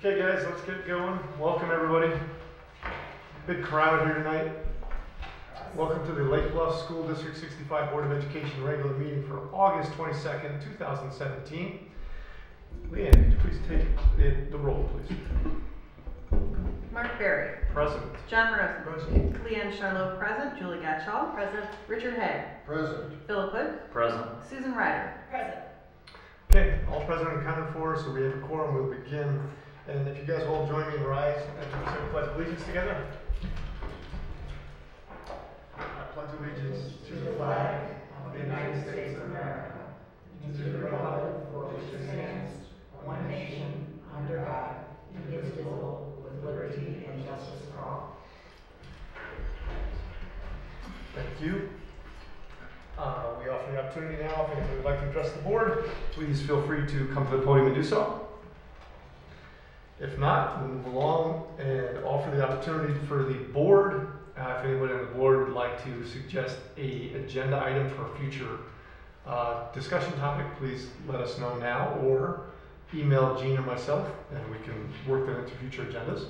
Okay guys, let's get going. Welcome everybody. Big crowd here tonight. Welcome to the Lake Bluff School District 65 Board of Education regular meeting for August 22nd, 2017. Leanne, could you please take the roll, please? Mark Berry. Present. John Rosen. Present. Leanne Charlotte present. Julie Gatchall. Present. Richard Haag. Present. Philip Hood. Present. Susan Ryder. Present. Okay, all present and accounted for, so we have a quorum. We'll begin. And if you guys will join me and rise and say the Pledge of Allegiance together. I pledge allegiance to the flag of the United States of America and to the republic for which it stands, one nation, under God, indivisible, with liberty and justice for all. Thank you. We offer the opportunity now, if anyone would like to address the board, please feel free to come to the podium and do so. If not, we'll move along and offer the opportunity for the board. If anybody on the board would like to suggest an agenda item for a future discussion topic, please let us know now or email Jean or myself and we can work that into future agendas.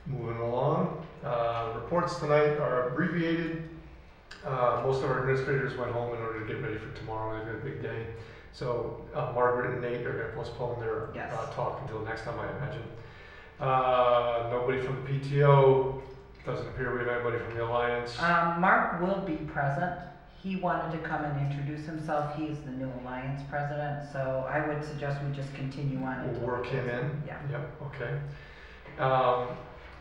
Moving along, reports tonight are abbreviated. Most of our administrators went home in order to get ready for tomorrow. They've got a big day. So Margaret and Nate are going to postpone their talk until next time, I imagine. Nobody from the PTO. Doesn't appear we have anybody from the Alliance. Mark will be present. He wanted to come and introduce himself. He is the new Alliance president, so I would suggest we just continue on. We'll work him in. Yeah. Yep. Okay.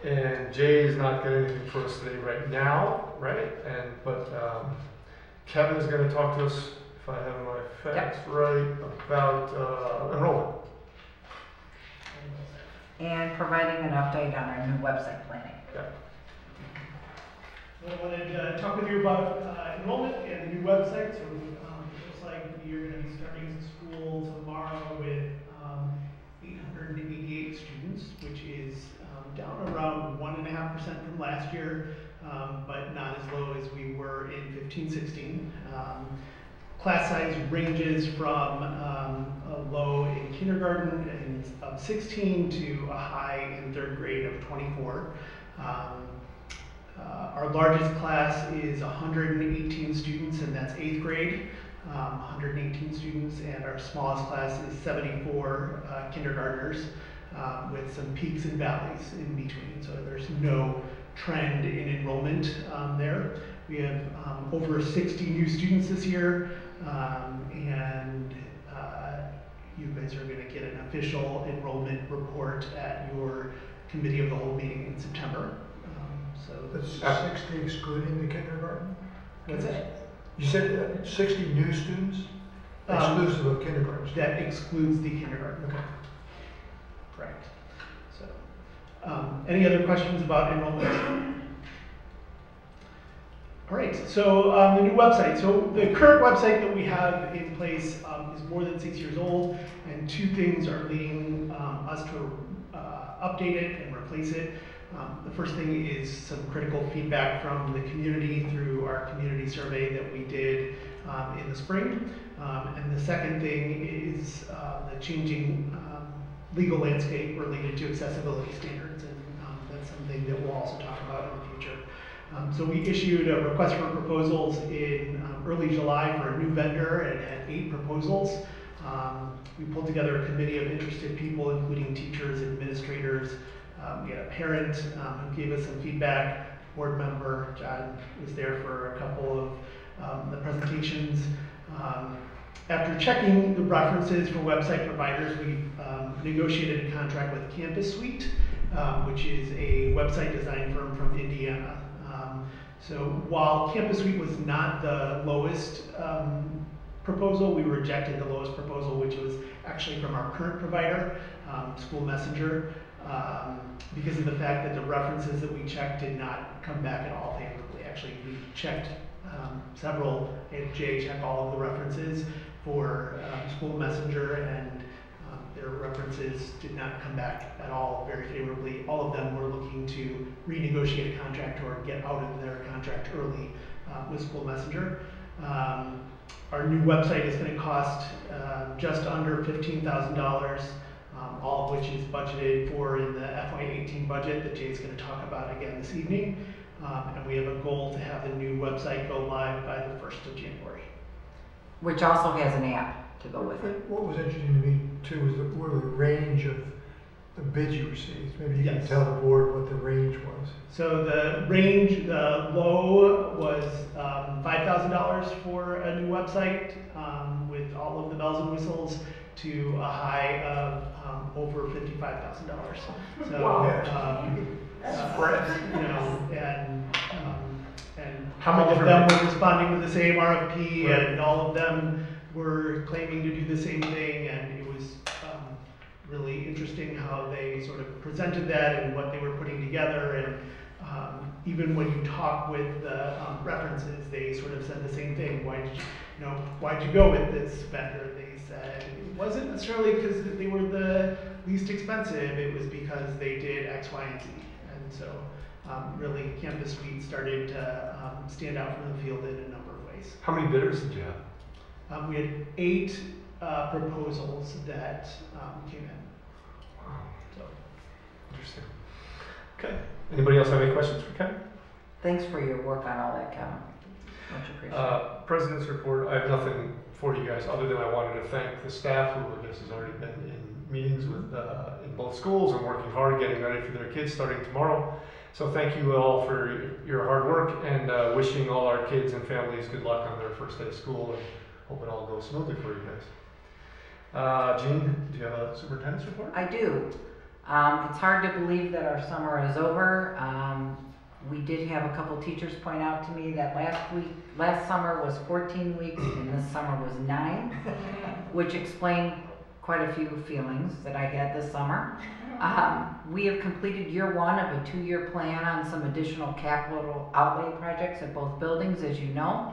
And Jay is not got anything for us today right now, right? But Kevin is going to talk to us, if I have my facts right, about enrollment. And providing an update on our new website planning. Yeah. I wanted to talk with you about enrollment and the new website. So it looks like you're going to be starting school tomorrow with 888 students, which is down around 1.5% from last year, but not as low as we were in 15-16. Class size ranges from a low in kindergarten and of 16 to a high in third grade of 24. Our largest class is 118 students, and that's 8th grade, 118 students, and our smallest class is 74 kindergartners, with some peaks and valleys in between. So there's no trend in enrollment there. We have over 60 new students this year, and you guys are going to get an official enrollment report at your committee of the whole meeting in September. So that's 60 excluding the kindergarten? What's that? You said 60 new students? Exclusive of kindergarten? That excludes the kindergarten. Okay. Correct. So, any other questions about enrollment? All right, so the new website. So the current website that we have in place is more than 6 years old, and two things are leading us to update it and replace it. The first thing is some critical feedback from the community through our community survey that we did in the spring. And the second thing is the changing legal landscape related to accessibility standards, and that's something that we'll also talk about in the future. So we issued a request for proposals in early July for a new vendor and had 8 proposals. We pulled together a committee of interested people, including teachers, administrators. We had a parent who gave us some feedback. Board member John was there for a couple of the presentations. After checking the references for website providers, we negotiated a contract with Campus Suite, which is a website design firm from Indiana. So while Campus Suite was not the lowest proposal, we rejected the lowest proposal, which was actually from our current provider, School Messenger, because of the fact that the references that we checked did not come back at all favorably. Actually, we checked several, and Jay checked all of the references for School Messenger, and their references did not come back at all very favorably. All of them were looking to renegotiate a contract or get out of their contract early with School Messenger. Our new website is going to cost just under $15,000. all of which is budgeted for in the FY18 budget that Jay's going to talk about again this evening. And we have a goal to have the new website go live by the 1st of January. Which also has an app to go with it. What was interesting to me too was the range of the bids you received. Maybe you can Yes. tell the board what the range was. So the range, the low was $5,000 for a new website with all of the bells and whistles, to a high of over $55,000. So, Wow. you know, and How many all of different- them were responding to the same RFP, Right. and all of them were claiming to do the same thing, and it was really interesting how they sort of presented that and what they were putting together. And even when you talk with the references, they sort of said the same thing. Why'd you go with this vendor? They said it wasn't necessarily because they were the least expensive. It was because they did X, Y, and Z. And so really Campus Suite started to stand out from the field in a number of ways. How many bidders did you have? We had 8 proposals that came in. Wow, So. interesting. Okay. Anybody else have any questions for Kevin? Thanks for your work on all that, Kevin. Much appreciated. President's report, I have nothing for you guys other than I wanted to thank the staff who I guess has already been in meetings with in both schools and working hard getting ready for their kids starting tomorrow. So thank you all for your hard work, and wishing all our kids and families good luck on their first day of school, and hope it all goes smoothly for you guys. Jean, do you have a superintendent's report? I do. It's hard to believe that our summer is over. We did have a couple teachers point out to me that last summer was 14 weeks and this summer was 9, which explained quite a few feelings that I had this summer. We have completed year 1 of a 2-year plan on some additional capital outlay projects at both buildings, as you know.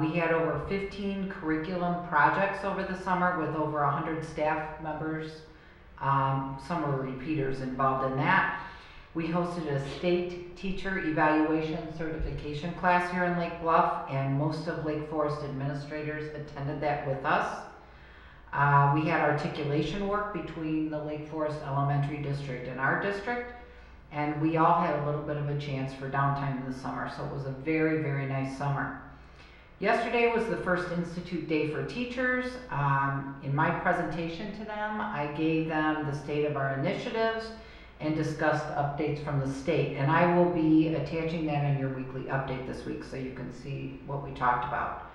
We had over 15 curriculum projects over the summer with over 100 staff members. Some were repeaters involved in that. We hosted a state teacher evaluation certification class here in Lake Bluff, and most of Lake Forest administrators attended that with us. We had articulation work between the Lake Forest Elementary District and our district, and we all had a little bit of a chance for downtime in the summer, so it was a very, very nice summer. Yesterday was the first Institute Day for Teachers. In my presentation to them, I gave them the state of our initiatives and discussed updates from the state. And I will be attaching that in your weekly update this week so you can see what we talked about.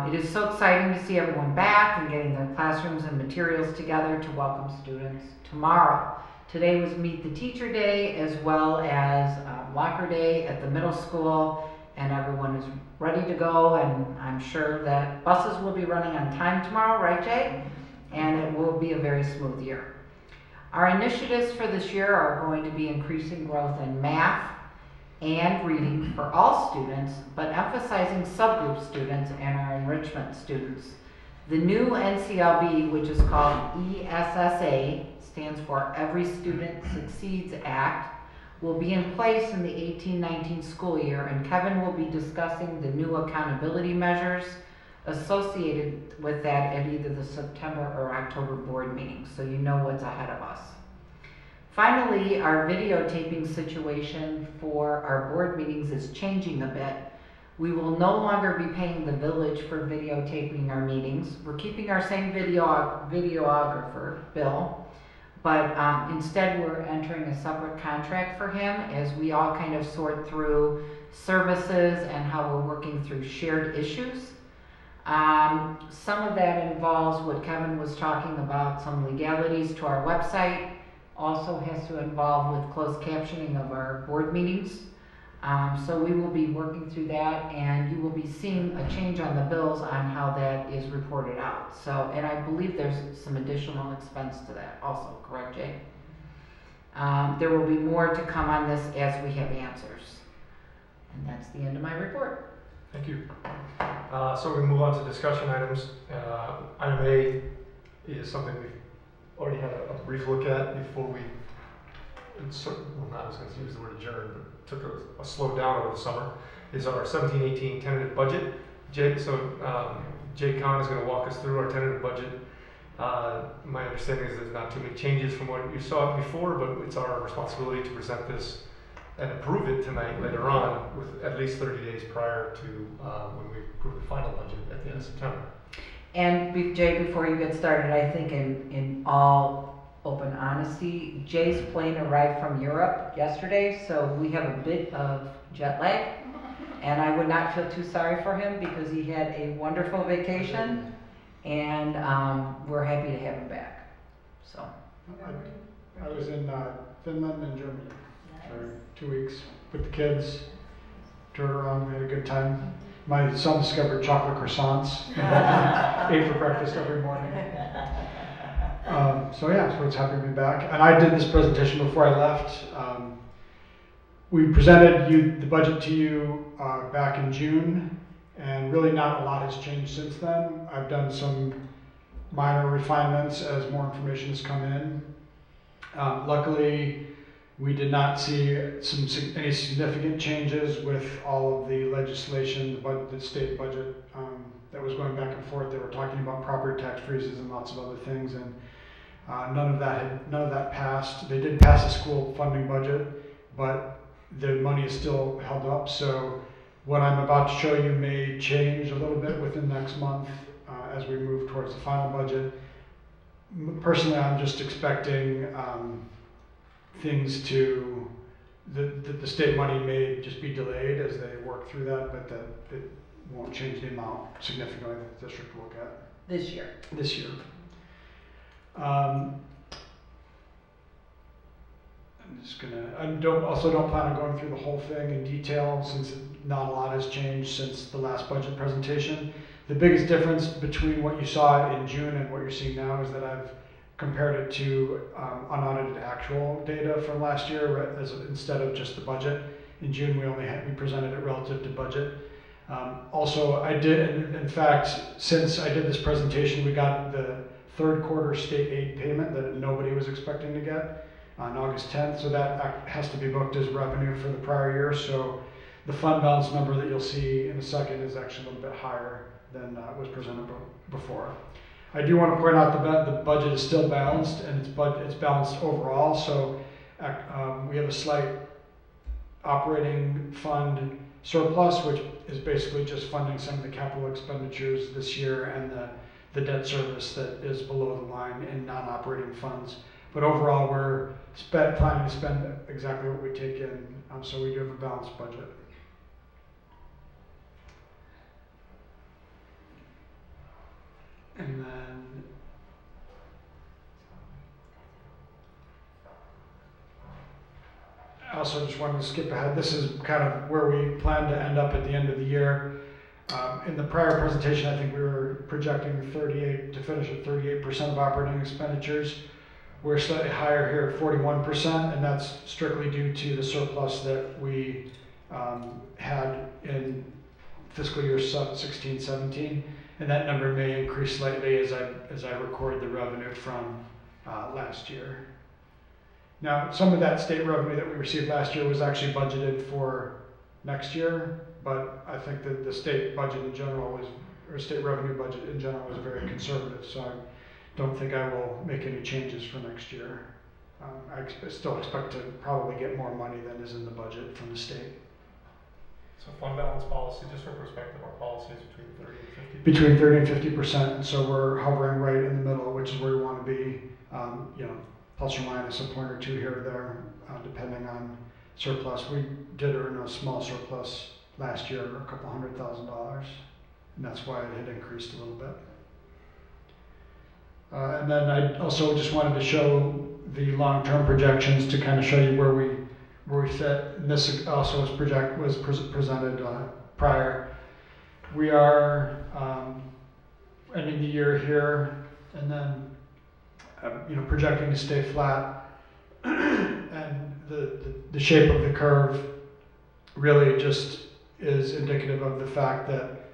It is so exciting to see everyone back and getting their classrooms and materials together to welcome students tomorrow. Today was Meet the Teacher Day as well as Locker Day at the middle school, and everyone is ready to go, and I'm sure that buses will be running on time tomorrow, right Jay? And it will be a very smooth year. Our initiatives for this year are going to be increasing growth in math and reading for all students, but emphasizing subgroup students and our enrichment students. The new NCLB, which is called ESSA, stands for Every Student Succeeds Act, will be in place in the 18-19 school year, and Kevin will be discussing the new accountability measures associated with that at either the September or October board meetings, so you know what's ahead of us. Finally, our videotaping situation for our board meetings is changing a bit. We will no longer be paying the village for videotaping our meetings. We're keeping our same videographer, Bill, but instead we're entering a separate contract for him as we all kind of sort through services and how we're working through shared issues. Some of that involves what Kevin was talking about, some legalities to our website. Also has to involve with closed captioning of our board meetings. So we will be working through that, and you will be seeing a change on the bills on how that is reported out. So, and I believe there's some additional expense to that also, correct Jay? There will be more to come on this as we have answers. And that's the end of my report. Thank you. So we move on to discussion items. Item A is something we've already had a brief look at before we, I was going to use the word adjourn, but took a slow down over the summer, is our 17-18 tentative budget. Jay Kahn is going to walk us through our tentative budget My understanding is there's not too many changes from what you saw before, but it's our responsibility to present this and approve it tonight later on with at least 30 days prior to when we approve the final budget at the end of September. And Jay, before you get started, I think in all open honesty, Jay's plane arrived from Europe yesterday, so we have a bit of jet lag. And I would not feel too sorry for him because he had a wonderful vacation, and we're happy to have him back. So. I was in Finland and Germany for 2 weeks with the kids. Toured around, we had a good time. My son discovered chocolate croissants. Ate for breakfast every morning. So it's happy to be back. And I did this presentation before I left. We presented the budget to you back in June, and really not a lot has changed since then. I've done some minor refinements as more information has come in. Luckily, we did not see any significant changes with all of the legislation, the state budget that was going back and forth. They were talking about property tax freezes and lots of other things, and none of that passed. They did pass a school funding budget, but the money is still held up. So what I'm about to show you may change a little bit within next month as we move towards the final budget. Personally, I'm just expecting things the state money may just be delayed as they work through that, but that it won't change the amount significantly that the district will get. This year. This year. I don't plan on going through the whole thing in detail since not a lot has changed since the last budget presentation. The biggest difference between what you saw in June and what you're seeing now is that I've compared it to unaudited actual data from last year instead of just the budget. In June, we presented it relative to budget. Also, in fact, since I did this presentation, we got the third quarter state aid payment that nobody was expecting to get on August 10th. So that has to be booked as revenue for the prior year. So the fund balance number that you'll see in a second is actually a little bit higher than was presented before. I do want to point out the budget is still balanced, and it's balanced overall. So we have a slight operating fund surplus, which is basically just funding some of the capital expenditures this year and the debt service that is below the line in non-operating funds. But overall, we're planning to spend exactly what we take in, so we do have a balanced budget. And then I also just wanted to skip ahead. This is kind of where we plan to end up at the end of the year. In the prior presentation, I think we were projecting to finish at 38% of operating expenditures. We're slightly higher here at 41%, and that's strictly due to the surplus that we had in fiscal year 16-17. And that number may increase slightly as I record the revenue from last year. Now, some of that state revenue that we received last year was actually budgeted for next year, but I think that the state budget in general state revenue budget in general was very conservative, so I don't think I will make any changes for next year. I still expect to probably get more money than is in the budget from the state. So fund balance policy, just for perspective, our policy is between 30 and 50%. Between 30 and 50%, and so we're hovering right in the middle, which is where we want to be. Plus or minus a point or two here or there, depending on surplus. We did earn a small surplus last year, a couple $100,000, and that's why it had increased a little bit. And then I also just wanted to show the long-term projections to kind of show you where we sit. And this also was presented prior. We are ending the year here, and then projecting to stay flat. And the shape of the curve really just is indicative of the fact that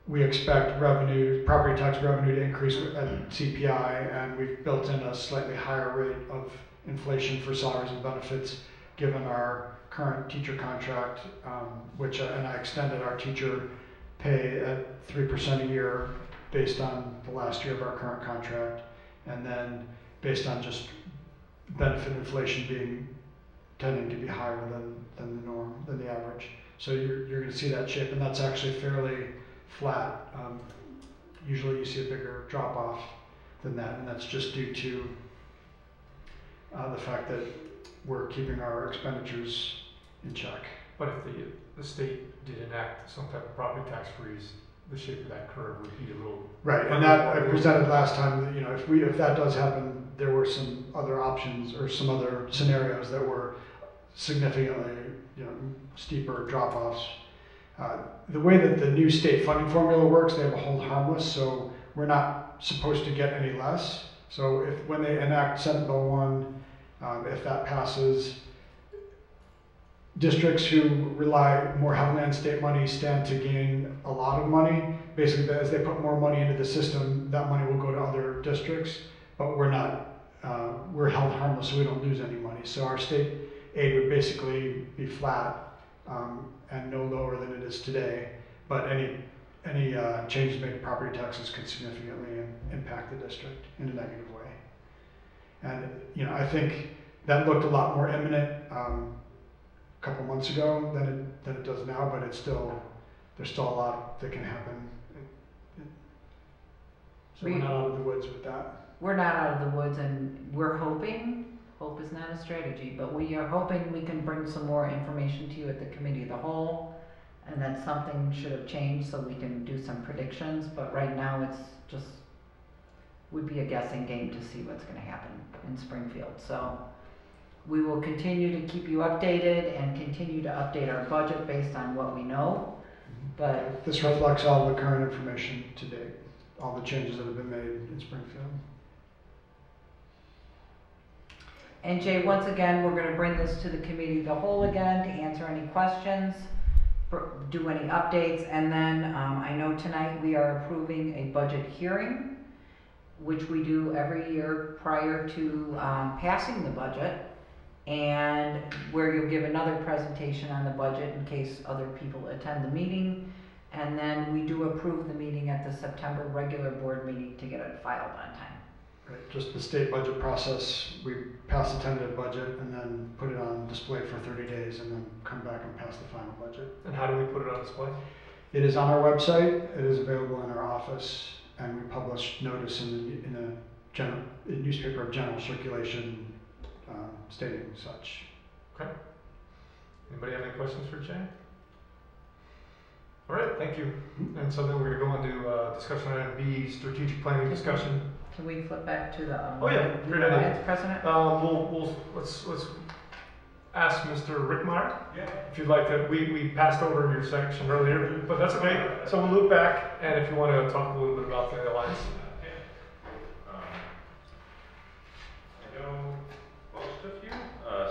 we expect property tax revenue to increase at CPI, and we've built in a slightly higher rate of inflation for salaries and benefits given our current teacher contract, and I extended our teacher pay at 3% a year based on the last year of our current contract, and then based on just benefit inflation tending to be higher than the norm, than the average. So you're going to see that shape, and that's actually fairly flat. Usually you see a bigger drop off than that, and that's just due to the fact that we're keeping our expenditures in check. But if the state did enact some type of property tax freeze, the shape of that curve would be a little right. And that I presented last time that, you know, if that does happen, there were some other options or some other scenarios that were significantly, you know, steeper drop offs. The way that the new state funding formula works, they have a hold harmless, so we're not supposed to get any less. So when they enact Senate Bill 1, if that passes, districts who rely more heavily on state money stand to gain a lot of money. Basically, as they put more money into the system, that money will go to other districts, but we're not, we're held harmless, so we don't lose any money. So our state aid would basically be flat and no lower than it is today, but any changes made to property taxes could significantly impact the district in a negative way. And, you know, I think that looked a lot more imminent couple months ago than it does now, but there's still a lot that can happen. So we're not out of the woods with that. We're not out of the woods, and we're hoping, hope is not a strategy, but we are hoping we can bring some more information to you at the committee of the whole, and that something should have changed so we can do some predictions, but right now it's just, would be a guessing game to see what's going to happen in Springfield. So we will continue to keep you updated and continue to update our budget based on what we know. But this reflects all the current information to date, all the changes that have been made in Springfield. And Jay, once again, we're going to bring this to the committee of the whole again to answer any questions, do any updates, and then I know tonight we are approving a budget hearing, which we do every year prior to passing the budget, and where you'll give another presentation on the budget in case other people attend the meeting, and then we do approve the meeting at the September regular board meeting to get it filed on time. Right, just the state budget process, we pass the tentative budget and then put it on display for 30 days and then come back and pass the final budget. And how do we put it on display? It is on our website, it is available in our office, and we publish notice in a newspaper of general circulation stating such. Okay. Anybody have any questions for Jay? All right, thank you. And so then we're going to go on to discussion item B, strategic planning discussion. Can we flip back to the Oh yeah, great idea. Alliance president? Let's ask Mr. Rickmeyer. Yeah. If you'd like to, we passed over your section earlier, but that's okay. So we'll loop back, and if you want to talk a little bit about the Alliance. I know most of you,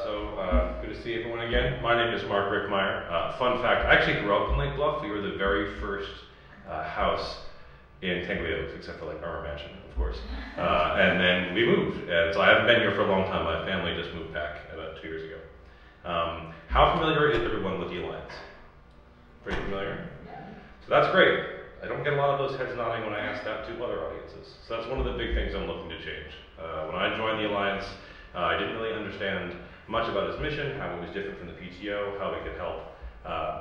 so good to see everyone again. My name is Mark Rickmeyer. Fun fact, I actually grew up in Lake Bluff. We were the very first house in Tangley Oaks, except for like our mansion, of course. And then we moved, and so I haven't been here for a long time. My family just moved back about 2 years ago. How familiar is everyone with the Alliance? Pretty familiar? So that's great. I don't get a lot of those heads nodding when I ask that to other audiences. So that's one of the big things I'm looking to change. When I joined the Alliance, I didn't really understand much about its mission, how it was different from the PTO, how it could help.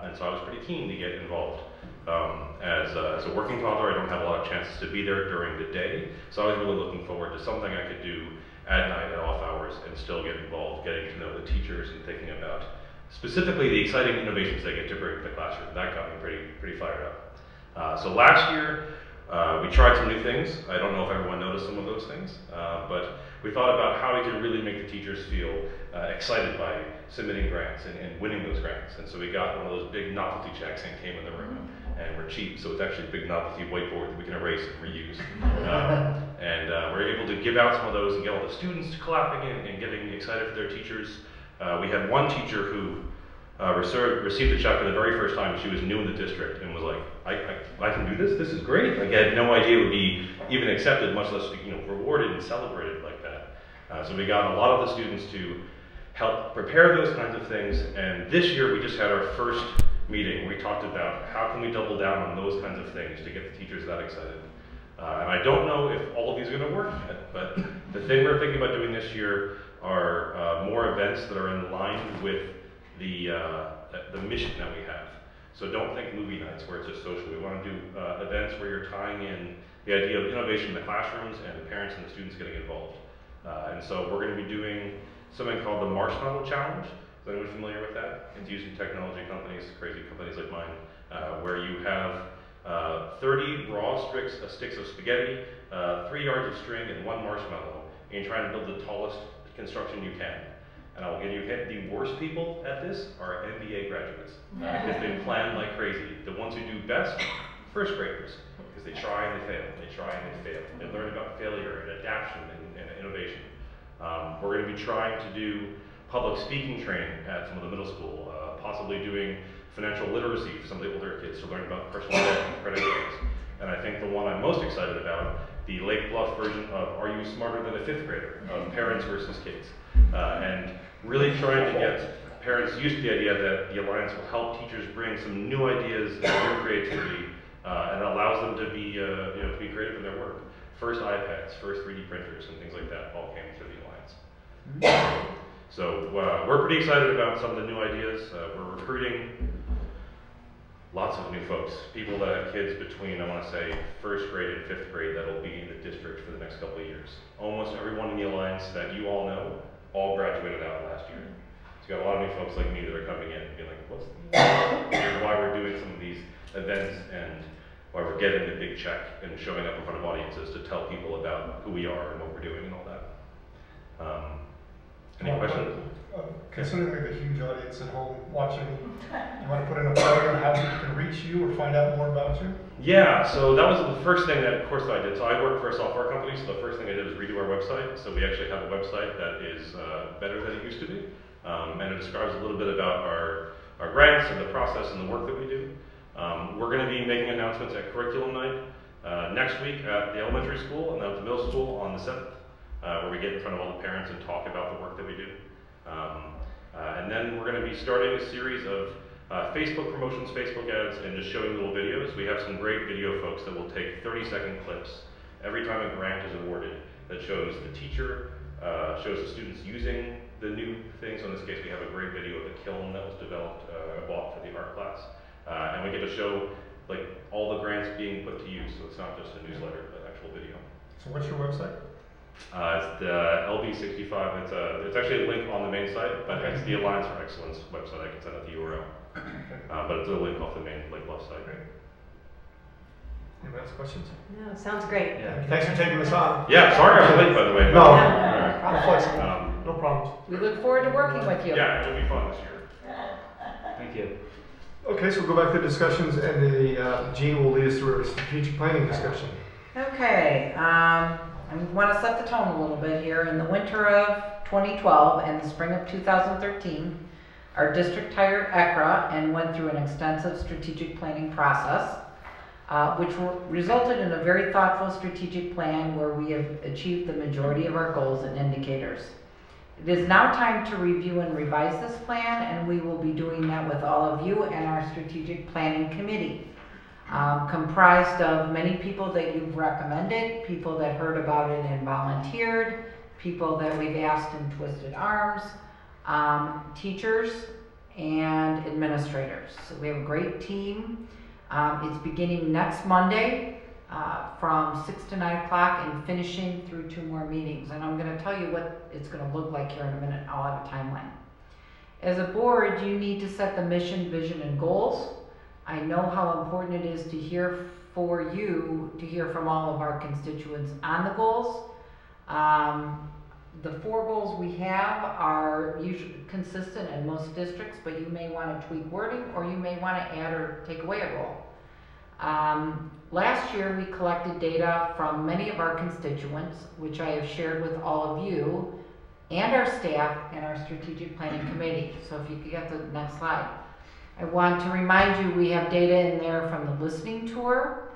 And so I was pretty keen to get involved. As a working father, I don't have a lot of chances to be there during the day, so I was really looking forward to something I could do at night, at off hours, and still get involved, getting to know the teachers and thinking about specifically the exciting innovations they get to bring to the classroom. That got me pretty fired up. So last year, we tried some new things. I don't know if everyone noticed some of those things, but we thought about how we could really make the teachers feel excited by submitting grants and winning those grants. And so we got one of those big novelty checks and came in the room, and we're cheap, so it's actually a big novelty whiteboard that we can erase and reuse. And we're able to give out some of those and get all the students clapping and getting excited for their teachers. We had one teacher who received the check for the very first time. She was new in the district and was like, I can do this? This is great. Like, I had no idea it would be even accepted, much less rewarded and celebrated like that. So we got a lot of the students to help prepare those kinds of things. And this year we just had our first meeting. We talked about how can we double down on those kinds of things to get the teachers that excited. And I don't know if all of these are going to work yet, but the thing we're thinking about doing this year are more events that are in line with the mission that we have. So don't think movie nights where it's just social. We want to do events where you're tying in the idea of innovation in the classrooms and the parents and the students getting involved. And so we're going to be doing something called the Marshmallow Challenge. Is anyone familiar with that? It's using technology companies, crazy companies like mine, where you have 30 raw sticks of spaghetti, 3 yards of string, and 1 marshmallow, and you're trying to build the tallest construction you can. And I'll give you a hint, the worst people at this are MBA graduates, because they plan like crazy. The ones who do best, first graders, because they try and they fail, and they try and they fail. They learn about failure and adaptation and innovation. We're going to be trying to do public speaking training at some of the middle school, possibly doing financial literacy for some of the older kids to learn about personal debt and credit cards. And I think the one I'm most excited about, the Lake Bluff version of Are You Smarter Than a Fifth Grader? Of parents versus kids. And really trying to get parents used to the idea that the Alliance will help teachers bring some new ideas and new creativity, and allows them to be, to be creative in their work. First iPads, first 3D printers, and things like that all came through the Alliance. So we're pretty excited about some of the new ideas. We're recruiting lots of new folks, people that have kids between, I want to say, 1st grade and 5th grade that'll be in the district for the next couple of years. Almost everyone in the Alliance that you all know all graduated out last year. So you got a lot of new folks like me that are coming in and being like, what's why we're doing some of these events and why we're getting the big check and showing up in front of audiences to tell people about who we are and what we're doing and all that. Any questions? Considering the huge audience at home watching, you want to put in a plug on how people can reach you or find out more about you? Yeah, so that was the first thing that, of course, I did. So I work for a software company, so the first thing I did was redo our website. So we actually have a website that is better than it used to be. And it describes a little bit about our grants and the process and the work that we do. We're going to be making announcements at Curriculum Night next week at the elementary school and then at the middle school on the 7th, where we get in front of all the parents and talk about the work that we do. And then we're going to be starting a series of Facebook promotions, Facebook ads, and just showing little videos. We have some great video folks that will take 30-second clips every time a grant is awarded that shows the teacher, shows the students using the new things. So in this case, we have a great video of the kiln that was developed, bought for the art class. And we get to show like all the grants being put to use. So it's not just a newsletter, but actual video. So what's your website? It's the LB65. It's actually a link on the main site, but it's the Alliance for Excellence website. I can send out the URL. But it's a link off the main Lake Bluff site. Great. Anybody else questions? No, sounds great. Yeah. Thanks for taking this on. Yeah, sorry I was late, by the way. No, All we're flexible. right. No problems. We look forward to working with you. Yeah, it'll be fun this year. Thank you. Okay, so we'll go back to discussions, and Jean will lead us through a strategic planning discussion. Okay, I want to set the tone a little bit here. In the winter of 2012 and the spring of 2013, our district hired ECRA and went through an extensive strategic planning process, which resulted in a very thoughtful strategic plan where we have achieved the majority of our goals and indicators. It is now time to review and revise this plan, and we will be doing that with all of you and our strategic planning committee, comprised of many people that you've recommended, people that heard about it and volunteered, people that we've asked and twisted arms, teachers, and administrators. So we have a great team. It's beginning next Monday from 6 to 9 o'clock and finishing through 2 more meetings. And I'm going to tell you what it's going to look like here in a minute. I'll have a timeline. As a board, you need to set the mission, vision, and goals. I know how important it is to hear from all of our constituents on the goals. The 4 goals we have are usually consistent in most districts, but you may want to tweak wording or you may want to add or take away a goal. Last year we collected data from many of our constituents, which I have shared with all of you and our staff and our strategic planning committee. So if you could get the next slide. I want to remind you we have data in there from the listening tour,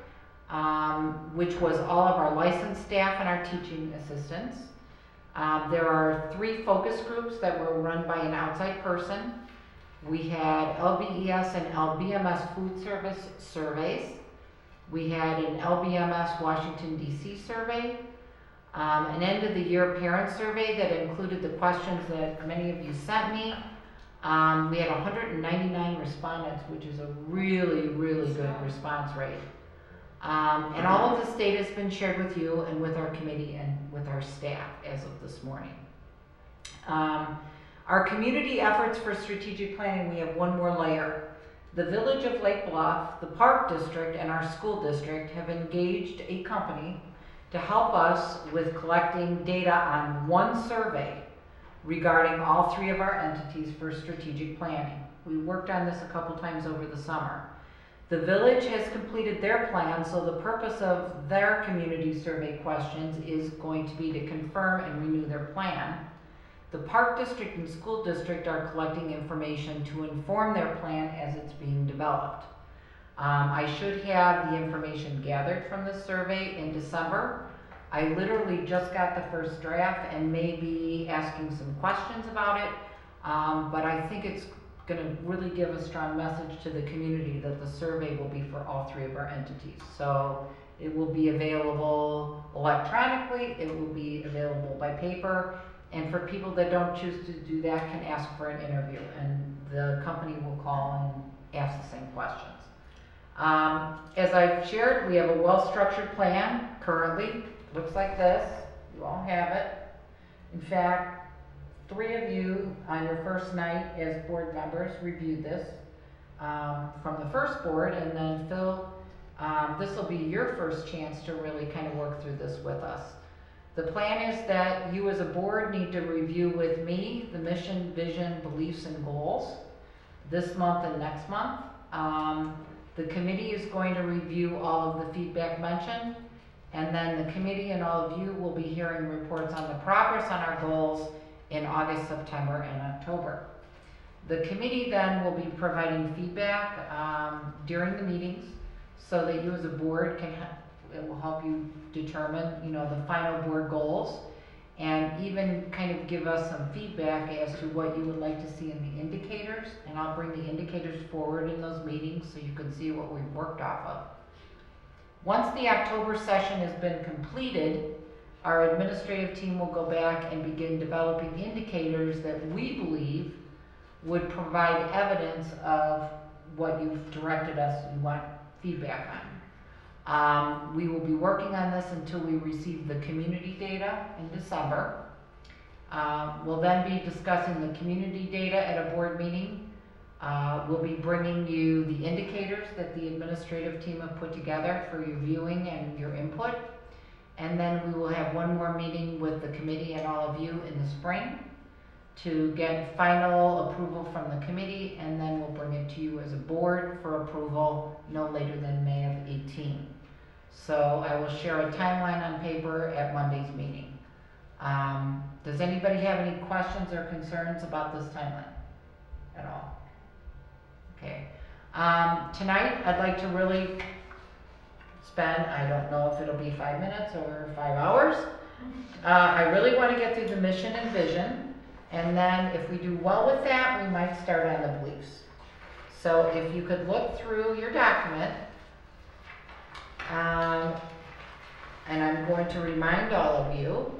which was all of our licensed staff and our teaching assistants. There are 3 focus groups that were run by an outside person. We had LBES and LBMS food service surveys. We had an LBMS Washington DC survey, an end of the year parent survey that included the questions that many of you sent me. We had 199 respondents, which is a really, really good response rate. And all of this data has been shared with you and with our committee and with our staff as of this morning. Our community efforts for strategic planning, we have one more layer. The Village of Lake Bluff, the Park District, and our school district have engaged a company to help us with collecting data on one survey regarding all 3 of our entities for strategic planning. We worked on this a couple times over the summer. The village has completed their plan, so the purpose of their community survey questions is going to be to confirm and renew their plan. The Park District and School District are collecting information to inform their plan as it's being developed. I should have the information gathered from this survey in December. I literally just got the first draft and may be asking some questions about it, but I think it's going to really give a strong message to the community that the survey will be for all 3 of our entities. So it will be available electronically, it will be available by paper, and for people that don't choose to do that can ask for an interview, and the company will call and ask the same questions. As I've shared, we have a well-structured plan currently. Looks like this. You all have it. In fact, 3 of you on your first night as board members reviewed this from the first board, and then Phil, this will be your first chance to really kind of work through this with us. The plan is that you as a board need to review with me the mission, vision, beliefs, and goals this month and next month. The committee is going to review all of the feedback mentioned, and then the committee and all of you will be hearing reports on the progress on our goals in August, September, and October. The committee then will be providing feedback during the meetings so that you as a board can it will help you determine, the final board goals, and even kind of give us some feedback as to what you would like to see in the indicators, and I'll bring the indicators forward in those meetings so you can see what we've worked off of. Once the October session has been completed, our administrative team will go back and begin developing indicators that we believe would provide evidence of what you've directed us you want feedback on. We will be working on this until we receive the community data in December. We'll then be discussing the community data at a board meeting. We'll be bringing you the indicators that the administrative team have put together for your viewing and your input. And then we will have one more meeting with the committee and all of you in the spring to get final approval from the committee, and then we'll bring it to you as a board for approval no later than May of 18. So I will share a timeline on paper at Monday's meeting. Does anybody have any questions or concerns about this timeline at all? Okay. Tonight I'd like to really spend, I don't know if it'll be 5 minutes or 5 hours. I really want to get through the mission and vision, and then if we do well with that, we might start on the beliefs. So if you could look through your document, and I'm going to remind all of you,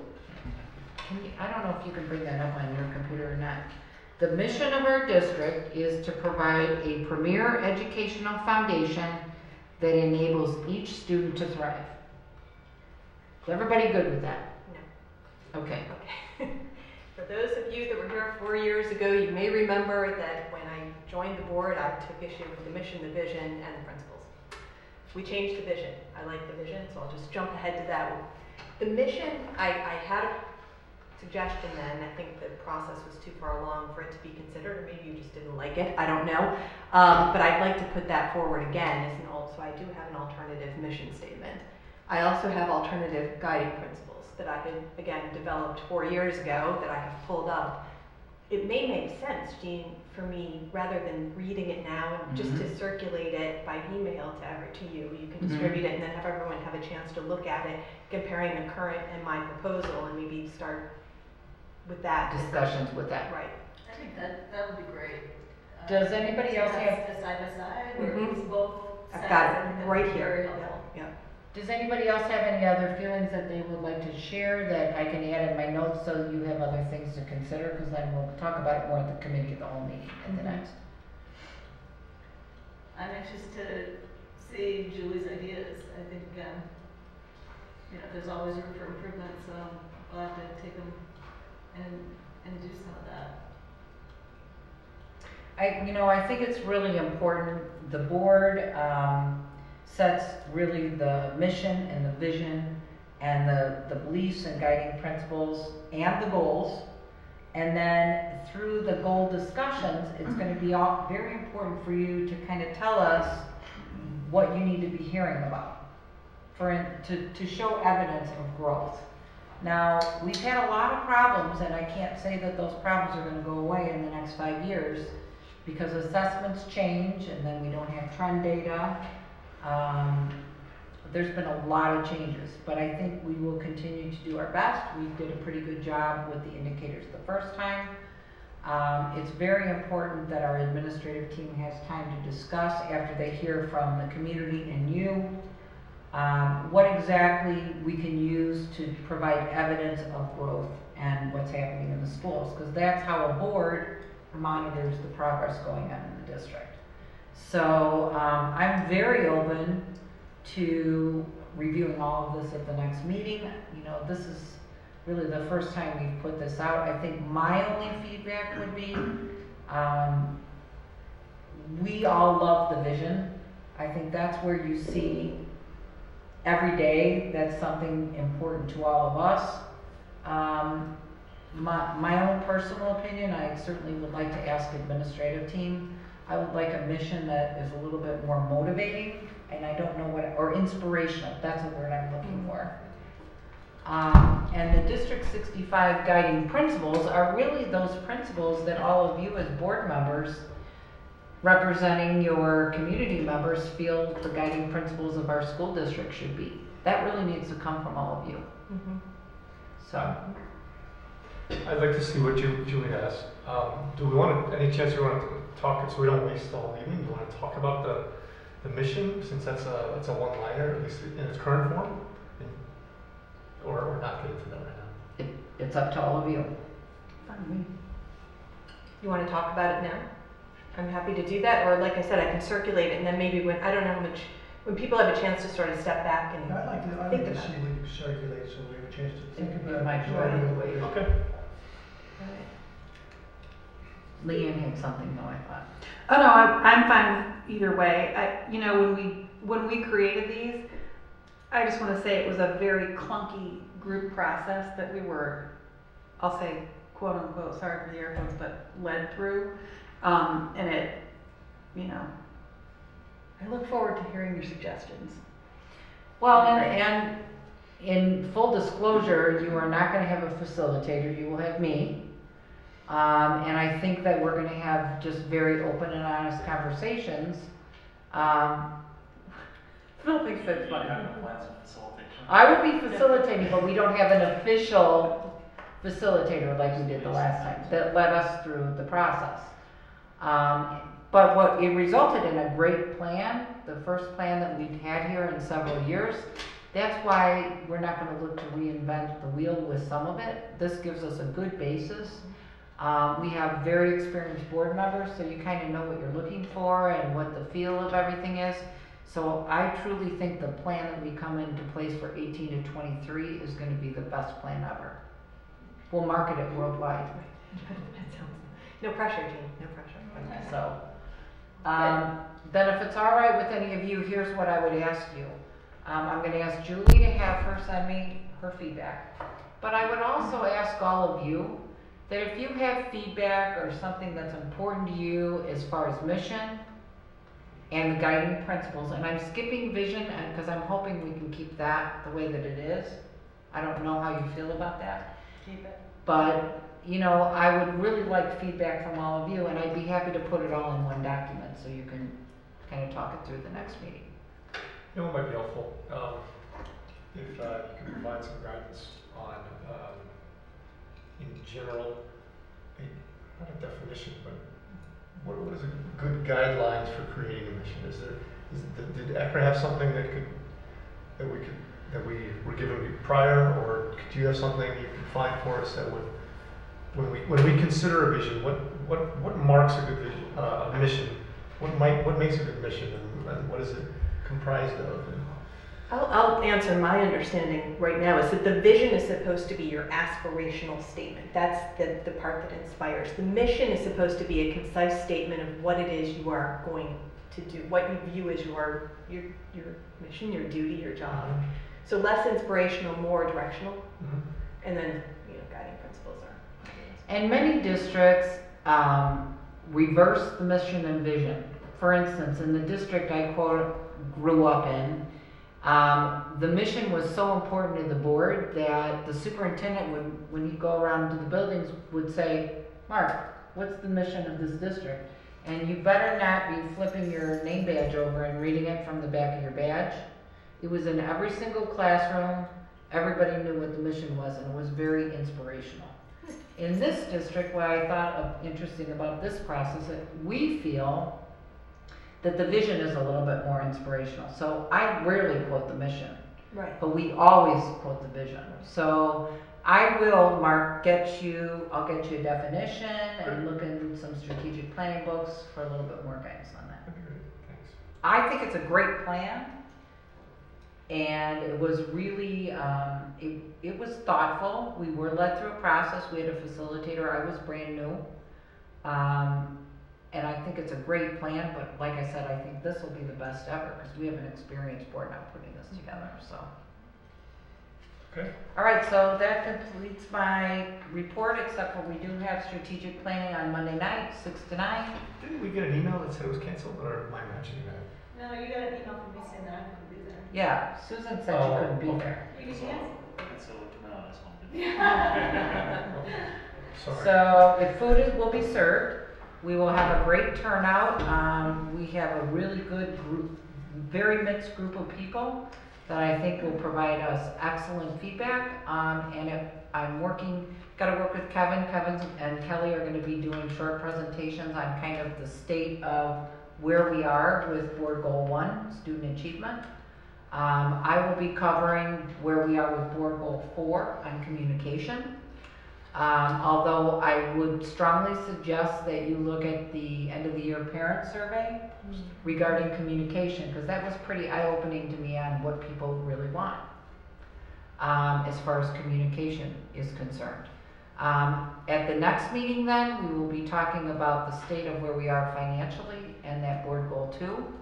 I don't know if you can bring that up on your computer or not. The mission of our district is to provide a premier educational foundation that enables each student to thrive. Is everybody good with that? No. Okay. Okay. For those of you that were here 4 years ago, you may remember that when I joined the board, I took issue with the mission, the vision, and the principles. We changed the vision. I like the vision, so I'll just jump ahead to that one. The mission, I had a suggestion then. I think the process was too far along for it to be considered, or maybe you just didn't like it. I don't know. But I'd like to put that forward again as an so I do have an alternative mission statement. I also have alternative guiding principles that I had, again, developed 4 years ago that I have pulled up. It may make sense, Jean, for me, rather than reading it now, just to circulate it by email to you. You can distribute it and then have everyone have a chance to look at it, comparing the current and my proposal, and maybe start with that. Discussions with that. Right. I think that would be great. Does anybody else have a side by side, or both? I've got it right here. Very helpful. Yeah. Does anybody else have any other feelings that they would like to share that I can add in my notes so you have other things to consider? Because then we'll talk about it more at the committee of the whole meeting at the next. I'm anxious to see Julie's ideas. I think, there's always room for improvement, so we'll have to take them and do some of that. I think it's really important. The board sets really the mission and the vision and the beliefs and guiding principles and the goals. And then through the goal discussions, it's going to be very important for you to kind of tell us what you need to be hearing about to show evidence of growth. Now, we've had a lot of problems, and I can't say that those problems are going to go away in the next 5 years because assessments change and then we don't have trend data. There's been a lot of changes, but I think we will continue to do our best. We did a pretty good job with the indicators the first time. It's very important that our administrative team has time to discuss after they hear from the community and you what exactly we can use to provide evidence of growth and what's happening in the schools, because that's how a board monitors the progress going on in the district. So I'm very open to reviewing all of this at the next meeting. This is really the first time we've put this out. I think my only feedback would be we all love the vision. I think that's where you see every day that's something important to all of us. My own personal opinion, I certainly would like to ask the administrative team. I would like a mission that is a little bit more motivating, and I don't know or inspirational. That's a word I'm looking for. And the District 65 guiding principles are really those principles that all of you as board members representing your community members feel the guiding principles of our school district should be. That really needs to come from all of you. So. I'd like to see what Julie has. Do we want any chance we want to talk, so we don't waste the whole evening? Do you want to talk about the mission, since that's a one-liner, at least in its current form? Or not get into that right now? It's up to all of you. You want to talk about it now? I'm happy to do that, or like I said, I can circulate it, and then maybe I don't know how much, when people have a chance to sort of step back and I'd like to think see about it. what you circulate so we have a chance to think about it. might be Right. Okay. Leanne had something though, I thought. Oh no, I'm fine with either way. When we created these, I just want to say it was a very clunky group process that we were, I'll say, quote unquote, sorry for the air quotes, but led through. And it, I look forward to hearing your suggestions. Well, and in full disclosure, you are not going to have a facilitator. You will have me. And I think that we're going to have just very open and honest conversations. Phil thinks that's funny. I will be facilitating, but we don't have an official facilitator like we did the last time that led us through the process. But what it resulted in a great plan, the first plan that we've had here in several years. That's why we're not going to look to reinvent the wheel with some of it. This gives us a good basis. We have very experienced board members, so you kind of know what you're looking for and what the feel of everything is. So I truly think the plan that we come into place for 18 to 23 is going to be the best plan ever. We'll market it worldwide. No pressure, Jean, no pressure. So, then if it's all right with any of you, here's what I would ask you. I'm going to ask Julie to have her send me her feedback. But I would also ask all of you that if you have feedback or something that's important to you as far as mission and the guiding principles, and I'm skipping vision because I'm hoping we can keep that the way that it is. I don't know how you feel about that. Keep it. But, I would really like feedback from all of you, and I'd be happy to put it all in one document so you can kind of talk it through the next meeting. It might be helpful if you can provide some guidance on, in general, not a definition, but what is a good guidelines for creating a mission? Did Akron have something that could that we were given prior, or do you have something you can find for us that would, when we consider a vision, what marks a good vision, a mission? What makes a good mission, and what is it comprised of? I'll answer. My understanding right now is that the vision is supposed to be your aspirational statement. That's the part that inspires. The mission is supposed to be a concise statement of what it is you are going to do, what you view as your mission, your duty, your job. Mm-hmm. So less inspirational, more directional, Mm-hmm. and then guiding principles are. And many districts reverse the mission and vision. For instance, in the district I grew up in, the mission was so important to the board that the superintendent would, when he'd go around to the buildings, would say, Mark, what's the mission of this district? And you better not be flipping your name badge over and reading it from the back of your badge. It was in every single classroom. Everybody knew what the mission was, and it was very inspirational. In this district, what I thought of interesting about this process, that we feel that the vision is a little bit more inspirational. So I rarely quote the mission, Right. but we always quote the vision. So I will, Mark, I'll get you a definition and look in some strategic planning books for a little bit more guidance on that. That'd be great. Thanks. I think it's a great plan, and it was really, it was thoughtful. We were led through a process. We had a facilitator. I was brand new. And I think it's a great plan, but like I said, I think this will be the best ever because we have an experienced board now putting this together, so. Okay. All right, so that completes my report, except for we do have strategic planning on Monday night, 6 to 9. Didn't we get an email that said it was canceled, or am I imagining that? No, you got an email from me saying that I couldn't be there. Yeah, Susan said she couldn't be there. You can cancel. Sorry. So if food will be served, we will have a great turnout. We have a really good group, very mixed group of people that I think will provide us excellent feedback. And if I'm got to work with Kevin. Kevin and Kelly are going to be doing short presentations on kind of the state of where we are with Board Goal 1, student achievement. I will be covering where we are with Board Goal 4 on communication. Although I would strongly suggest that you look at the end of the year parent survey regarding communication, because that was pretty eye-opening to me on what people really want as far as communication is concerned. At the next meeting then, we will be talking about the state of where we are financially and that Board Goal 2.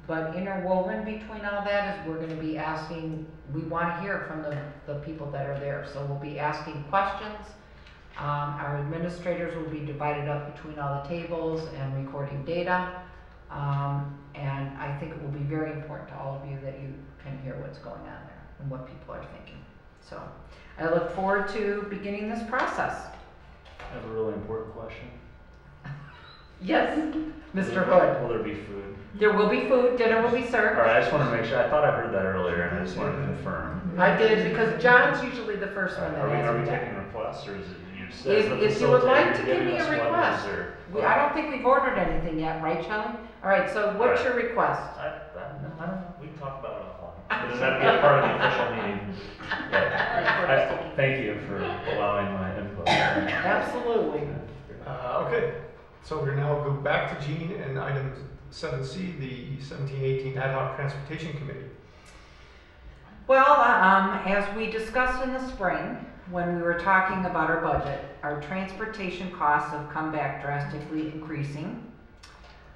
But interwoven between all that is we're going to be asking, we want to hear from the people that are there. So we'll be asking questions. Our administrators will be divided up between all the tables and recording data. And I think it will be very important to all of you that you can hear what's going on there and what people are thinking. So I look forward to beginning this process. I have a really important question. Yes, Mr. Hood. Will there be food? There will be food, dinner will be served. All right, I just want to make sure. I thought I heard that earlier, and I just want to confirm. I did, because John's usually the first one that Are we answers that. taking requests, or is it you said the If you would like to facilitator give giving me a us what request. is there? I don't think we've ordered anything yet, right, Shelley? All right, so what's your request? I don't know. We can talk about it offline. But does that be a part of the official meeting? Yeah. Thank you for allowing my input. Absolutely. Okay, so we're now go back to Jean and item 7C, the 17-18 Ad Hoc Transportation Committee. Well, as we discussed in the spring, when we were talking about our budget, our transportation costs have come back drastically increasing.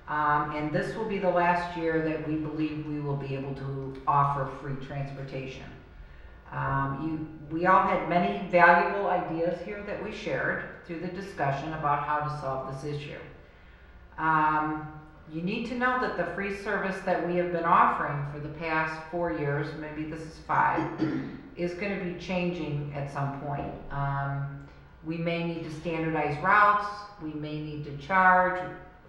And this will be the last year that we believe we will be able to offer free transportation. We all had many valuable ideas here that we shared through the discussion about how to solve this issue. You need to know that the free service that we have been offering for the past 4 years, maybe this is 5, is going to be changing at some point. We may need to standardize routes, we may need to charge,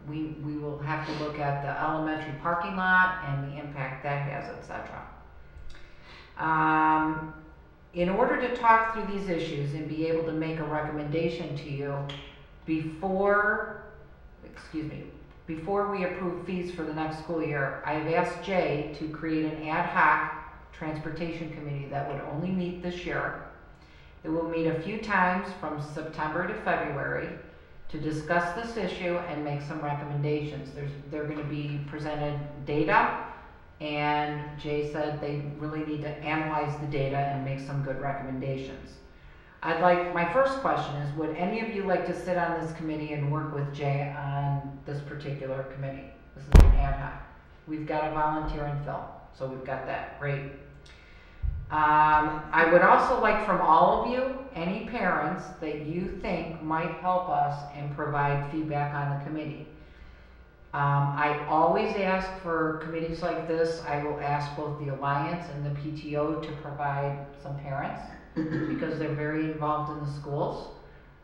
we will have to look at the elementary parking lot and the impact that has, etc. In order to talk through these issues and be able to make a recommendation to you before we approve fees for the next school year, I've asked Jay to create an ad hoc Transportation Committee that would only meet this year. It will meet a few times from September to February to discuss this issue and make some recommendations. They're going to be presented data, and Jay said they really need to analyze the data and make some good recommendations. My first question is, would any of you like to sit on this committee and work with Jay on this particular committee? This is an ad hoc. We've got a volunteer in Phil, so we've got that. Great. I would also like from all of you, any parents that you think might help us and provide feedback on the committee. I always ask for committees like this. I will ask both the Alliance and the PTO to provide some parents because they're very involved in the schools.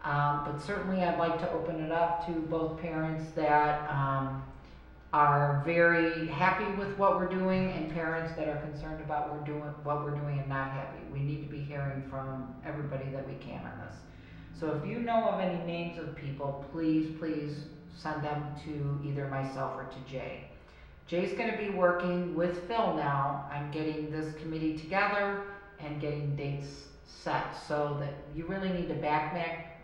But certainly I'd like to open it up to both parents that are very happy with what we're doing and parents that are concerned about what we're doing and not happy. We need to be hearing from everybody that we can on this. So if you know of any names of people, please send them to either myself or to Jay. Jay's going to be working with Phil now on getting this committee together and getting dates set, so that you really need to back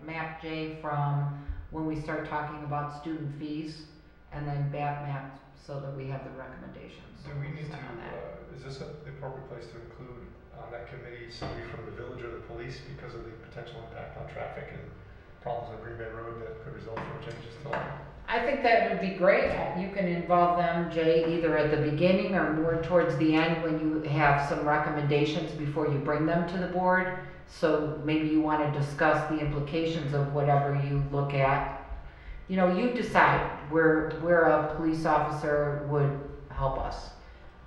map Jay from when we start talking about student fees, and then back map so that we have the recommendations. Do we need to, on that. is this the appropriate place to include on that committee somebody from the village or the police because of the potential impact on traffic and problems on Green Bay Road that could result from changes to law? I think that would be great. You can involve them, Jay, either at the beginning or more towards the end when you have some recommendations before you bring them to the board. So maybe you want to discuss the implications of whatever you look at. You know, you decide where a police officer would help us,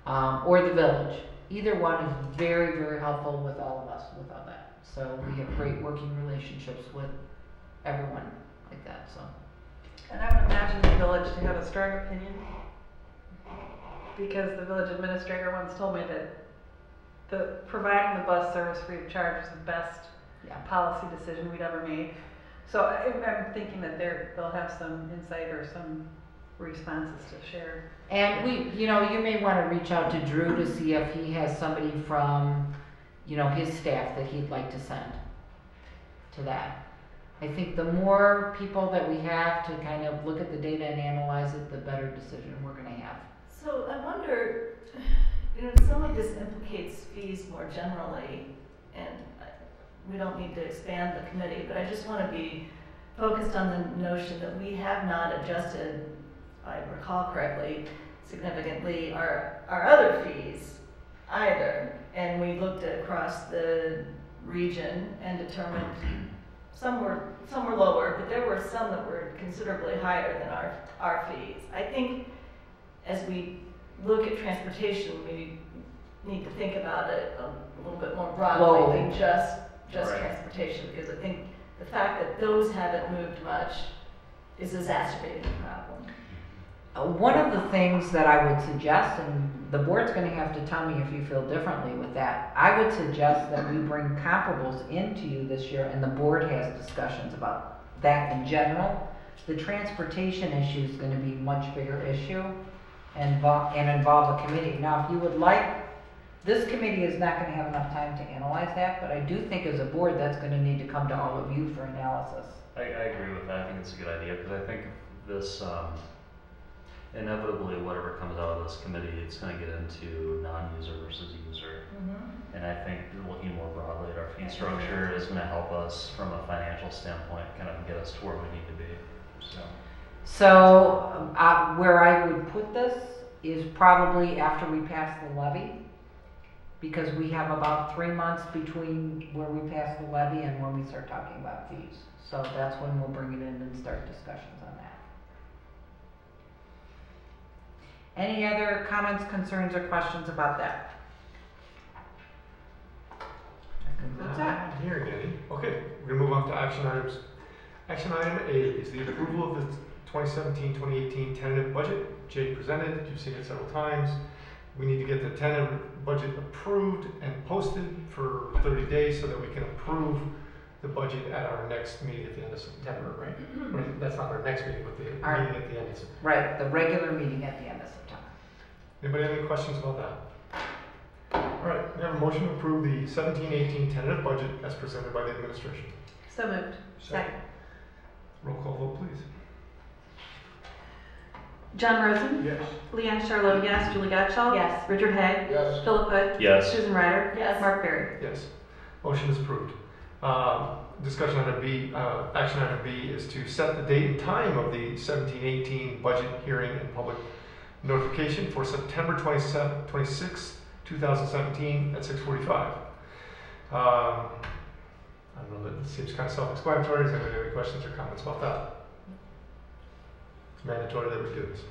or the village. Either one is very, very helpful with all of us with all that. So we have great working relationships with everyone like that. So. And I would imagine the village to have a strong opinion, because the village administrator once told me that providing the bus service free of charge was the best policy decision we'd ever made. So I'm thinking that they'll have some insight or some responses to share. And you may want to reach out to Drew to see if he has somebody from, his staff that he'd like to send to that. I think the more people that we have to kind of look at the data and analyze it, the better decision we're going to have. So I wonder, some of this implicates fees more generally, and we don't need to expand the committee, but I just want to be focused on the notion that we have not adjusted, if I recall correctly, significantly our other fees either. And we looked across the region and determined some were lower, but there were some that were considerably higher than our fees. I think as we look at transportation, we need to think about it a little bit more broadly than just Right. transportation, because I think the fact that those haven't moved much is exacerbating the problem. One of the things that I would suggest, and the board's going to have to tell me if you feel differently with that, I would suggest that we bring comparables into you this year and the board has discussions about that in general. The transportation issue is going to be a much bigger issue and involve a committee. Now, if you would like, this committee is not going to have enough time to analyze that, but I do think as a board that's going to need to come to all of you for analysis. I agree with that. I think it's a good idea because I think this, inevitably, whatever comes out of this committee, it's going to get into non-user versus user. And I think looking more broadly at our fee structure is going to help us from a financial standpoint, kind of get us to where we need to be. So where I would put this is probably after we pass the levy, because we have about 3 months between where we pass the levy and when we start talking about fees. So that's when we'll bring it in and start discussions on that. Any other comments, concerns, or questions about that? That's Not hearing any. Okay, we're gonna move on to action items. Action item A is the approval of the 2017-2018 tentative budget. Jay presented, you've seen it several times. We need to get the tentative budget approved and posted for 30 days so that we can approve the budget at our next meeting at the end of September, right? Right, that's not our next meeting, but the meeting at the end of September. Right, the regular meeting at the end of September. Anybody have any questions about that? All right, we have a motion to approve the 17-18 tentative budget as presented by the administration. So moved. Second. Roll call vote, please. John Rosen. Yes. Leanne Charlo, yes. Julie Gatchall. Yes. Richard Haig. Yes. Philip Hood. Yes. Susan Ryder. Yes. Mark Berry. Yes. Motion is approved. Discussion item B, action item B is to set the date and time of the 17-18 budget hearing and public notification for September 26th, 2017 at 6:45. I don't know, that seems kind of self-explanatory. Does anybody have any questions or comments about that? It's mandatory that we do this.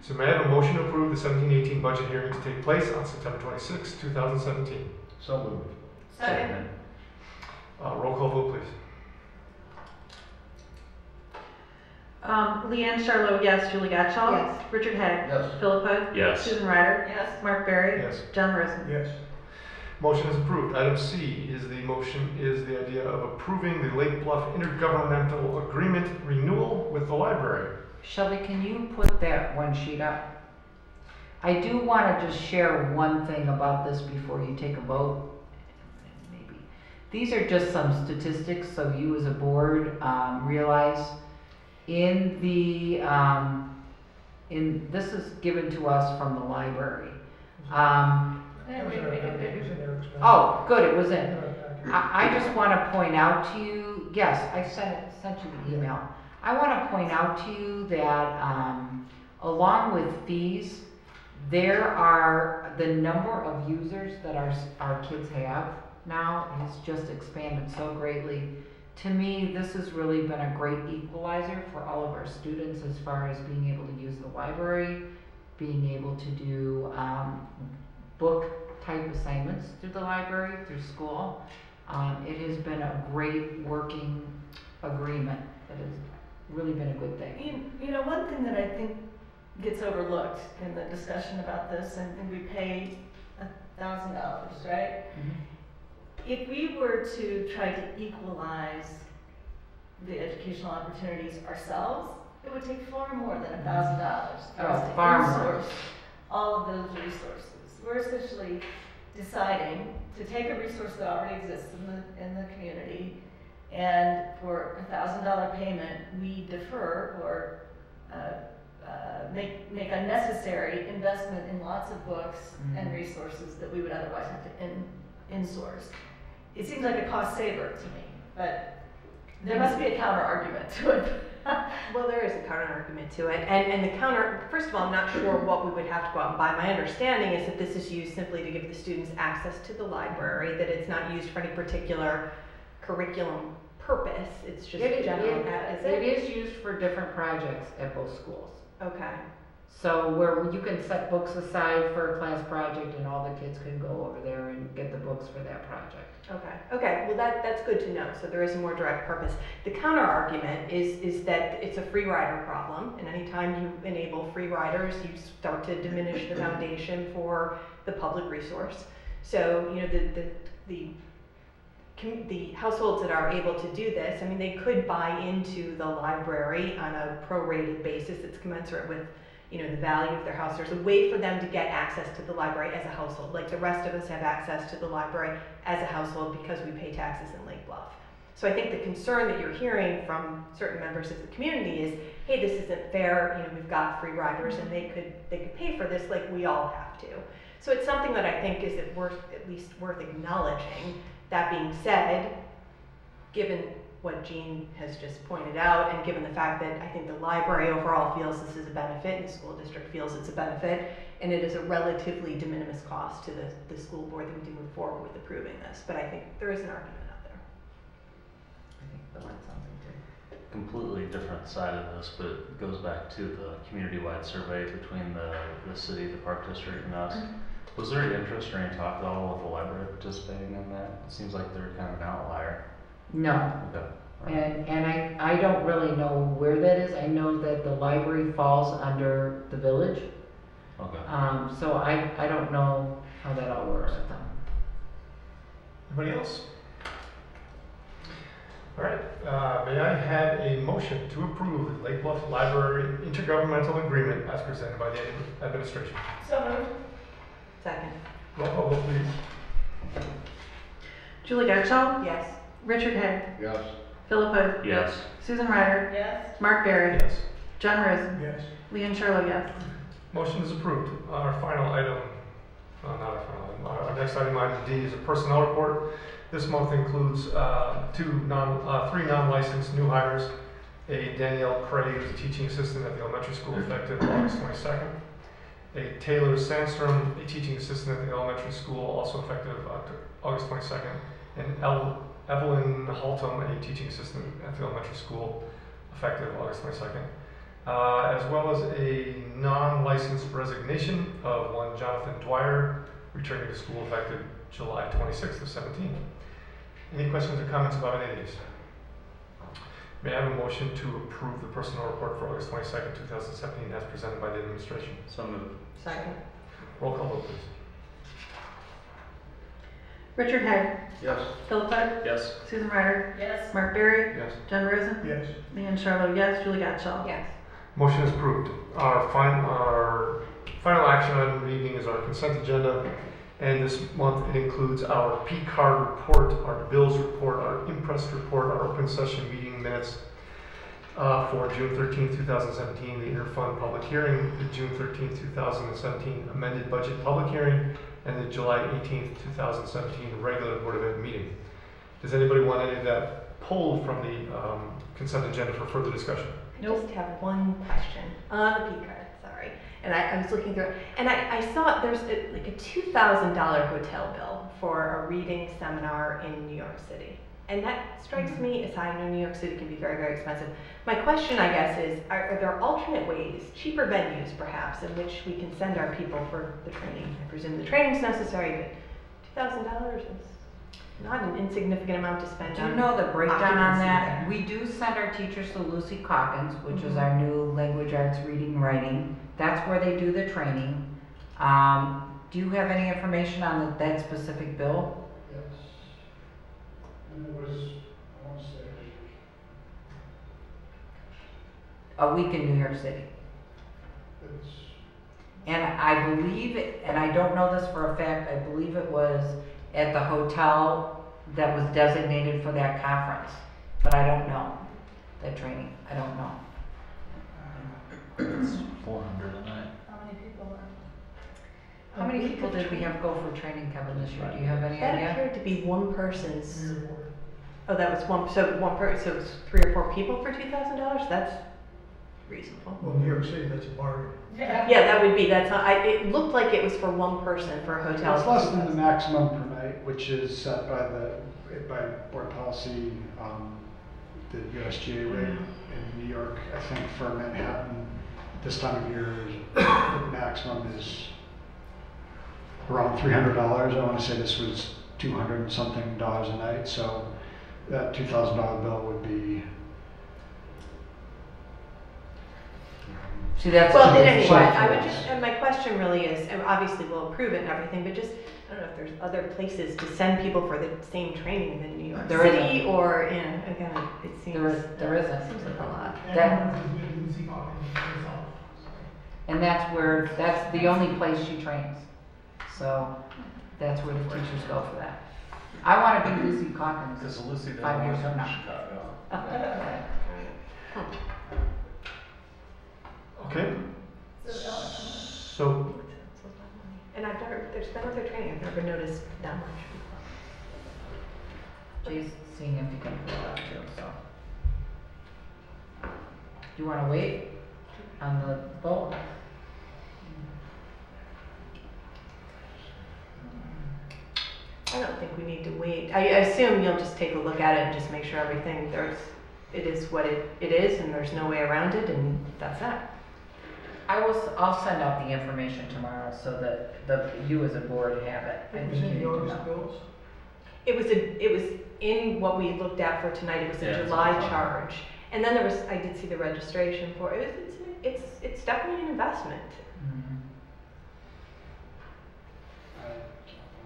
So may I have a motion to approve the 17-18 budget hearing to take place on September 26th, 2017? So moved. Second. Roll call vote, please. Leanne Charlo, yes. Julie Gatchall. Yes. Richard Haig. Yes. Philip Hood. Yes. Susan Ryder. Yes. Mark Berry. Yes. John Rosen. Yes. Motion is approved. Item C is the idea of approving the Lake Bluff Intergovernmental Agreement renewal with the library. Shelby, can you put that one sheet up? I do want to just share one thing about this before you take a vote. Maybe. These are just some statistics so you as a board realize in the, this is given to us from the library. Oh, good, it was in. I just want to point out to you, yes, I sent you the email. I want to point out to you that along with fees, there are the number of users that our kids have now has just expanded so greatly. To me, this has really been a great equalizer for all of our students as far as being able to use the library, being able to do book type assignments through the library, through school. It has been a great working agreement that has really been a good thing. You know, one thing that I think gets overlooked in the discussion about this, and we pay $1,000, right? If we were to try to equalize the educational opportunities ourselves, it would take far more than $1,000 for us to far more. in-source all of those resources. We're essentially deciding to take a resource that already exists in the community, and for $1,000 payment, we defer or make unnecessary investment in lots of books and resources that we would otherwise have to in-source. It seems like a cost saver to me, but there must be a counter argument to it. Well, there is a counter argument to it, and the counter, first of all, I'm not sure what we would have to go out and buy. My understanding is that this is used simply to give the students access to the library, that it's not used for any particular curriculum purpose. It's just general. It is used for different projects at both schools. Okay. So where you can set books aside for a class project and all the kids can go over there and get the books for that project. Okay, well that's good to know, so there is a more direct purpose. The counter argument is that it's a free rider problem, and anytime you enable free riders, you start to diminish the foundation for the public resource. So, you know, the households that are able to do this, I mean, they could buy into the library on a prorated basis that's commensurate with, you know, the value of their house. There's a way for them to get access to the library as a household, like the rest of us have access to the library as a household because we pay taxes in Lake Bluff. So I think the concern that you're hearing from certain members of the community is, hey, this isn't fair, you know, we've got free riders and they could pay for this like we all have to. So it's something that I think is at least worth acknowledging. That being said, given what Jean has just pointed out, and given the fact that I think the library overall feels this is a benefit, and the school district feels it's a benefit, and it is a relatively de minimis cost to the school board that we do move forward with approving this. But I think there is an argument out there. I think the one something too. Completely different side of this, but it goes back to the community-wide survey between the city, the park district, and us. Was there any interest or any talk at all with the library participating in that? It seems like they're kind of an outlier. No. Okay. And I don't really know where that is. I know that the library falls under the village. Okay. So I don't know how that all works with them. Anybody else? All right, may I have a motion to approve the Lake Bluff Library Intergovernmental Agreement as presented by the administration? So moved. Second. Roll call vote, please. Julie Garchall, Yes. Richard Haig, Yes. Philip Hood, Yes. Susan Ryder, Yes. Mark Barry, Yes. John Rosen, Yes. Leanne Charlo, yes. Motion is approved. Our final item, not our final item, our next item, item D, is a personnel report. This month includes three non-licensed new hires. A Danielle Craig, who's a teaching assistant at the elementary school, effective August 22nd. A Taylor Sandstrom, a teaching assistant at the elementary school, also effective August 22nd. And Evelyn Haltom, a teaching assistant at the elementary school, effective August 22nd. As well as a non-licensed resignation of one Jonathan Dwyer, returning to school effective July 26th of 17. Any questions or comments about any of these? May I have a motion to approve the personnel report for August 22nd, 2017 as presented by the administration? So moved. Second. Roll call vote, please. Richard Haig, Yes. Philip Hood, Yes. Susan Ryder, Yes. Mark Barry, Yes. John Rosen, Yes. Leanne Charlo, yes. Julie Garchall. Yes. Motion is approved. Our final action item of the evening is our consent agenda. And this month it includes our P-card report, our bills report, our impress report, our open session meeting minutes for June 13th, 2017, the interfund public hearing, the June 13th, 2017 amended budget public hearing, and the July 18th, 2017 regular Board of Ed meeting. Does anybody want any of that pulled from the consent agenda for further discussion? I just have one question on the P card, sorry. And I was looking through it, and I saw there's like a $2,000 hotel bill for a reading seminar in New York City. And that strikes me as high. I know New York City can be very, very expensive. My question, I guess, is are there alternate ways, cheaper venues perhaps, in which we can send our people for the training? I presume the training's necessary, but $2,000 is not an insignificant amount to spend Do on you know the breakdown on occupancy that? there. We do send our teachers to Lucy Calkins, which is our new language arts reading and writing. That's where they do the training. Do you have any information on that specific bill? Yes. And it was, I want to say, A week in New York City. it's, And I believe, and I don't know this for a fact, I believe it was at the hotel that was designated for that conference. But I don't know, that training, I don't know. It's 400 a night. How many people were? How many people did we have go for training, Kevin, this year? Do you have any That idea? appeared to be one person's. Oh, that was one. So one person. So it's 3 or 4 people for $2,000. That's reasonable. Well, New York City, that's a bargain. Yeah, that would be. That's not. It looked like it was for one person for a hotel. it's less than the maximum per night, which is set by board policy, the USGA rate in New York. I think for Manhattan, this time of year, the maximum is around $300. I want to say this was $200 and something a night. So that $2,000 bill would be. See, that's. Well, then anyway, So- I would just. And my question really is, and obviously we'll approve it and everything, but just I don't know if there's other places to send people for the same training than New York There City, isn't. or again, it seems. There isn't. Seems like a lot. That- And that's the only place she trains. So that's where the teachers go for that. I want to be Lucy Calkins. Because Lucy did 5 years one from in now. Chicago. Okay. So, And there's been other training, I've never noticed that much. Jay's seeing if he can pull it out too, so. Do you want to wait on the vote? I don't think we need to wait. I assume you'll just take a look at it and just make sure everything, it is what it is and there's no way around it and that's that. I'll send out the information tomorrow so that you as a board have it. I Was think it you need the to August know. bills? It was in what we looked at for tonight, it was Yeah, a it's July on. charge. And then I did see the registration for it. It's definitely an investment. Mhm.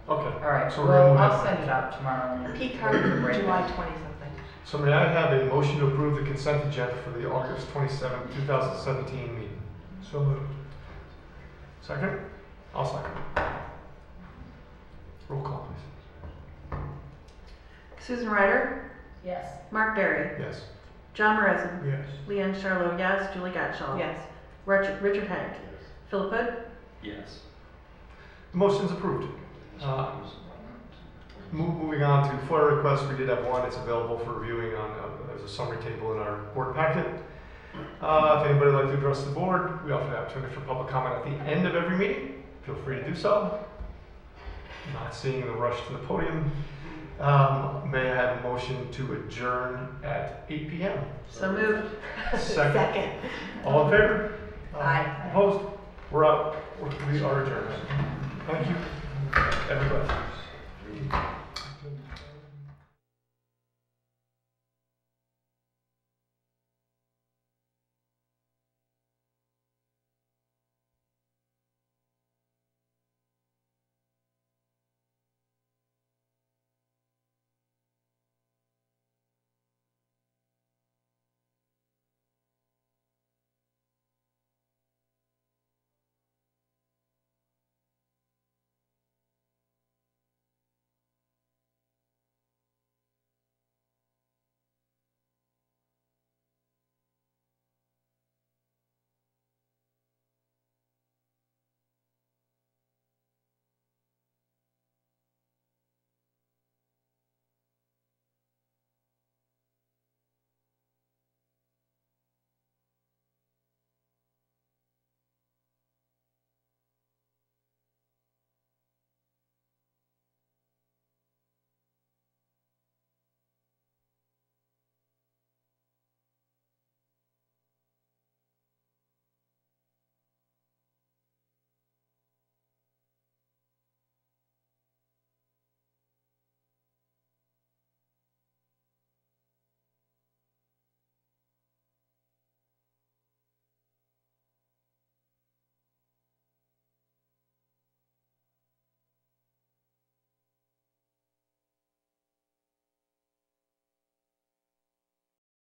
okay. All right, So we're well, gonna move I'll ahead. send it out tomorrow. and P card, break July it. 20 something. So may I have a motion to approve the consent agenda for the August 27th, 2017 meeting? So moved. Second? I'll second. please. Susan Ryder, Yes. Mark Berry, Yes. John Morrison, Yes. Leanne Charlo, yes. Julie Gottschall. Yes. Richard Haig. Philip Hood. Yes. The motion's approved. Moving on to FOIA requests, we did have one. It's available for reviewing on as a summary table in our board packet. If anybody would like to address the board, we offer the opportunity for public comment at the end of every meeting. Feel free to do so. Not seeing the rush to the podium. May I have a motion to adjourn at 8 p.m.? So moved. Second. All in favor? Aye. Opposed? We're out. We are adjourned. Thank you, everybody.